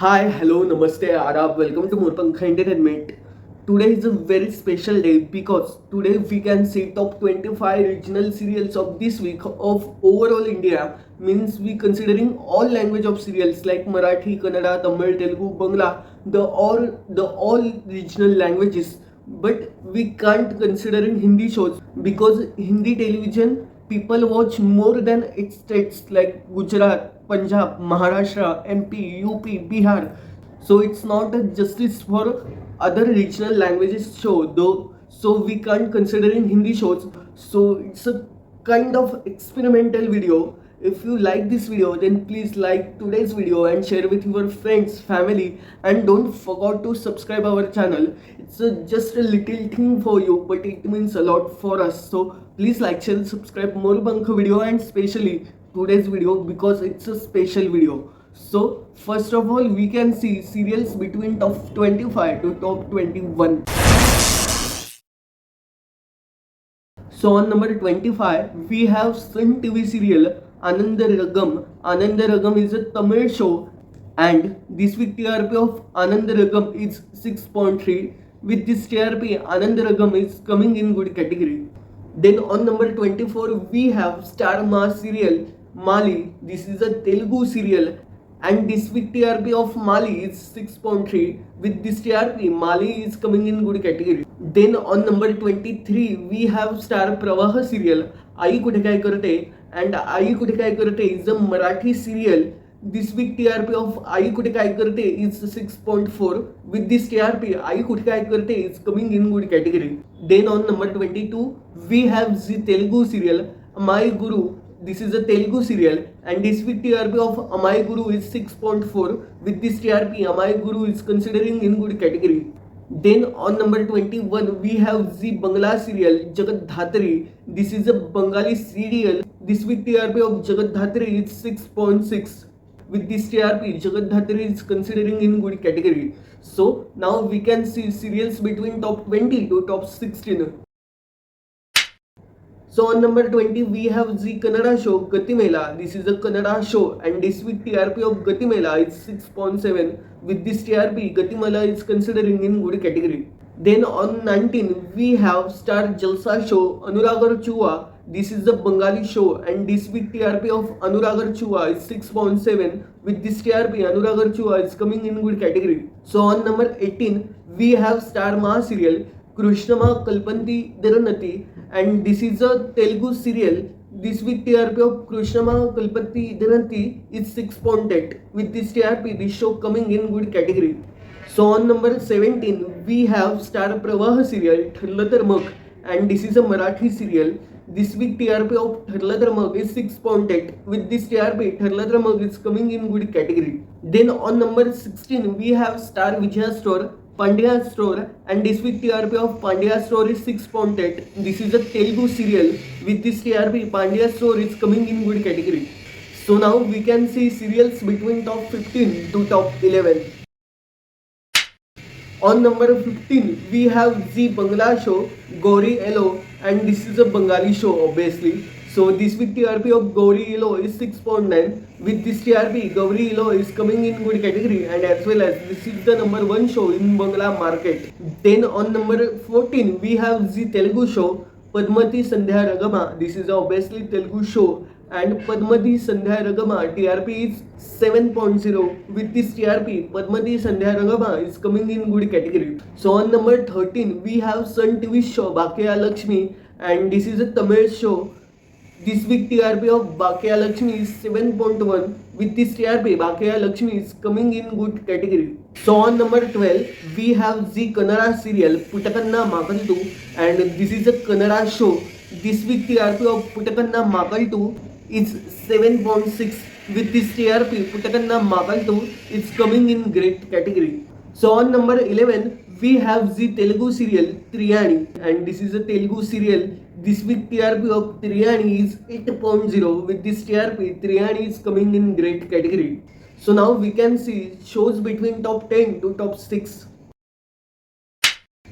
Hi, hello, namaste, Adab. Welcome to Moorpankha Entertainment. Today is a very special day because today we can see top 25 regional serials of this week of overall India. Means we considering all language of serials like Marathi, Kannada, Tamil, Telugu, Bangla, the all regional languages. But we can't considering Hindi shows because Hindi television people watch more than its states like Gujarat, Punjab, Maharashtra, MP, UP, Bihar. So it's not a justice for other regional languages show though. So we can't consider in Hindi shows. So it's a kind of experimental video. If you like this video, then please like today's video and share with your friends, family, and don't forget to subscribe our channel. It's just a little thing for you, but it means a lot for us. So please like, share, subscribe more Bankha video and especially today's video because it's a special video. So first of all, we can see serials between top 25 to top 21. So on number 25, we have Sun TV serial Ananda Ragam. Ananda Ragam is a Tamil show and this week TRP of Ananda Ragam is 6.3. With this TRP, Ananda Ragam is coming in good category. Then on number 24, we have Star Ma serial Mali. This is a Telugu serial and this week TRP of Mali is 6.3. With this TRP, Mali is coming in good category. Then on number 23, we have Star Pravaha serial Ai Kuthe Kai Karate, and Ai Kuthe Kai Karate is a Marathi serial. This week TRP of Ai Kuthe Kai Karate is 6.4. With this TRP, Ai Kuthe Kai Karate is coming in good category. Then on number 22, we have the Telugu serial Amai Guru. This is a Telugu serial and this week TRP of Amai Guru is 6.4. With this TRP, Amai Guru is considering in good category. Then on number 21, we have the Bangla serial Jagat Dhatri. This is a Bengali serial. This week TRP of Jagat Dhatri is 6.6. With this TRP, Jagat Dhatri is considering in good category. So now we can see serials between top 20 to top 16. So on number 20, we have the Kannada show Gatimela. This is a Kannada show and this week TRP of Gatimela is 6.7. With this TRP, Gatimela is considering in good category. Then on 19, we have Star Jalsa show Anuragar Chua. This is a Bengali show and this week TRP of Anuragar Chua is 6.7. With this TRP, Anuragar Chua is coming in good category. So on number 18, we have Star Ma serial Krishnama Kalpanti Dhiranati and this is a Telugu serial. This week TRP of Krishnama Kalpanti Dhiranati is 6.8. With this TRP, this show coming in good category. So on number 17, we have Star Pravaha serial Tharla Dharmak and this is a Marathi serial. This week TRP of Tharla Dharmak is 6.8. With this TRP, Tharla Dharmak is coming in good category. Then on number 16, we have Star Vijaya Store Pandya Store and this week TRP of Pandya Store is 6.8. This is a Telugu serial. With this TRP, Pandya Store is coming in good category. So now we can see serials between top 15 to top 11. On number 15, we have the Bangla show Gauri Elo and this is a Bengali show obviously. So this week TRP of Gauri Elo is 6.9. With this TRP, Gauri Elo is coming in good category and as well as this is the number 1 show in Bangla market. Then on number 14, we have the Telugu show Padmati Sandhya Ragama. This is obviously Telugu show and Padmati Sandhya Ragama TRP is 7.0. With this TRP, Padmati Sandhya Ragama is coming in good category. So on number 13, we have Sun TV show Bhakya Lakshmi and this is a Tamil show. This week TRP of Bhakya Lakshmi is 7.1. With this TRP, Bhakya Lakshmi is coming in good category. So on number 12, we have the Kannada serial Putakanna Makaltu and this is a Kannada show. This week TRP of Putakanna Makaltu is 7.6. With this TRP, Putakanna Makaltu is coming in great category. So on number 11, we have the Telugu serial Triyani and this is a Telugu serial. This week TRP of Triyani is 8.0. With this TRP, Triyani is coming in great category. So now we can see shows between top 10 to top 6.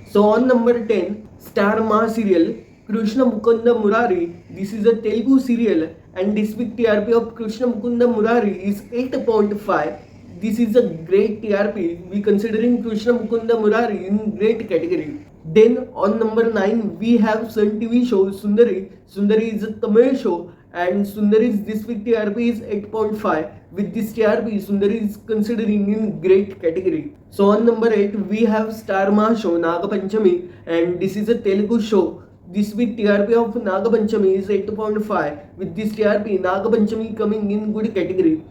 So on number 10, Star Ma serial Krishna Mukunda Murari. This is a Telugu serial and this week TRP of Krishna Mukunda Murari is 8.5. this is a great TRP. We considering Krishna Mukunda Murari in great category. Then on number 9 we have Sun TV show Sundari. Sundari is a Tamil show and Sundari's this week TRP is 8.5. With this TRP, Sundari is considering in great category. So on number 8 we have Star Maha show Nagapanchami, and this is a Telugu show. This week TRP of Nagapanchami is 8.5. With this TRP, Nagapanchami coming in good category.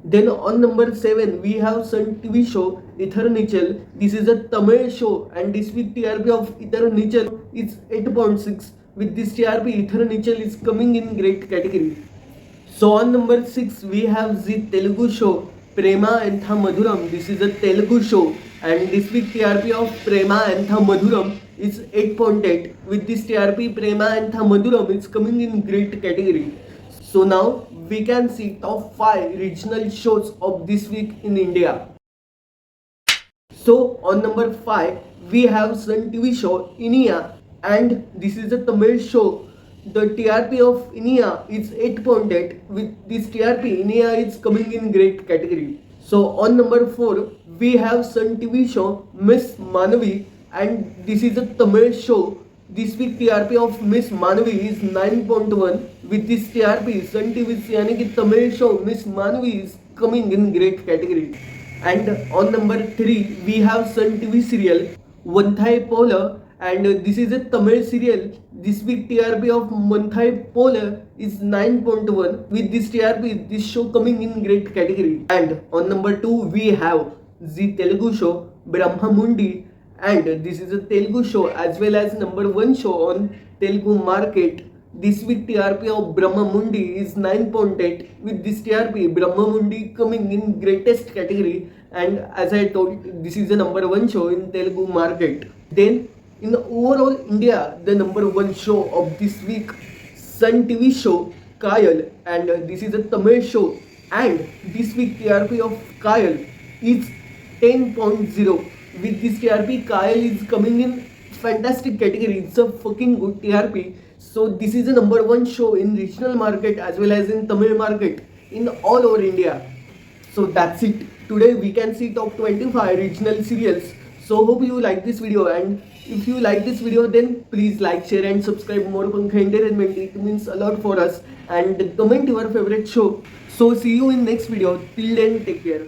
Then on number 7 we have Sun TV show Ithar Nichal. This is a Tamil show and this week TRP of Ithar Nichal is 8.6. With this TRP, Ithar Nichal is coming in great category. So on number 6 we have the Telugu show Prema Antha Madhuram. This is a Telugu show and this week TRP of Prema Antha Madhuram is 8.8. With this TRP, Prema Antha Madhuram is coming in great category. So now we can see top 5 regional shows of this week in India. So on number 5 we have Sun TV show Inia, and this is a Tamil show. The TRP of Inia is 8.8. With this TRP, Inia is coming in great category. So on number 4 we have Sun TV show Miss Manavi, and this is a Tamil show. This week TRP of Miss Manavi is 9.1. With this TRP, Sun TV यानी कि Tamil show Miss Manavi is coming in great category. And on number 3 we have Sun TV serial Vanthai Pola, and this is a Tamil serial. This week TRP of Vanthai Pola is 9.1. With this TRP, this show coming in great category. And on number 2 we have the Telugu show Brahma Mundi, and this is a Telugu show as well as number 1 show on Telugu market. This week TRP of Brahma Mundi is 9.8. With this TRP, Brahma Mundi coming in greatest category, and as I told, this is the number 1 show in Telugu market. Then in overall India, the number 1 show of this week, Sun TV show Kayal, and this is a Tamil show, and this week TRP of Kayal is 10.0. With this TRP, Kayal is coming in fantastic category. It's a fucking good TRP. So this is the number 1 show in regional market as well as in Tamil market in all over India. So that's it. Today we can see top 25 regional serials. So hope you like this video, and if you like this video then please like, share and subscribe. More Pankha Entertainment, it means a lot for us, and comment your favorite show. So see you in next video. Till then, take care.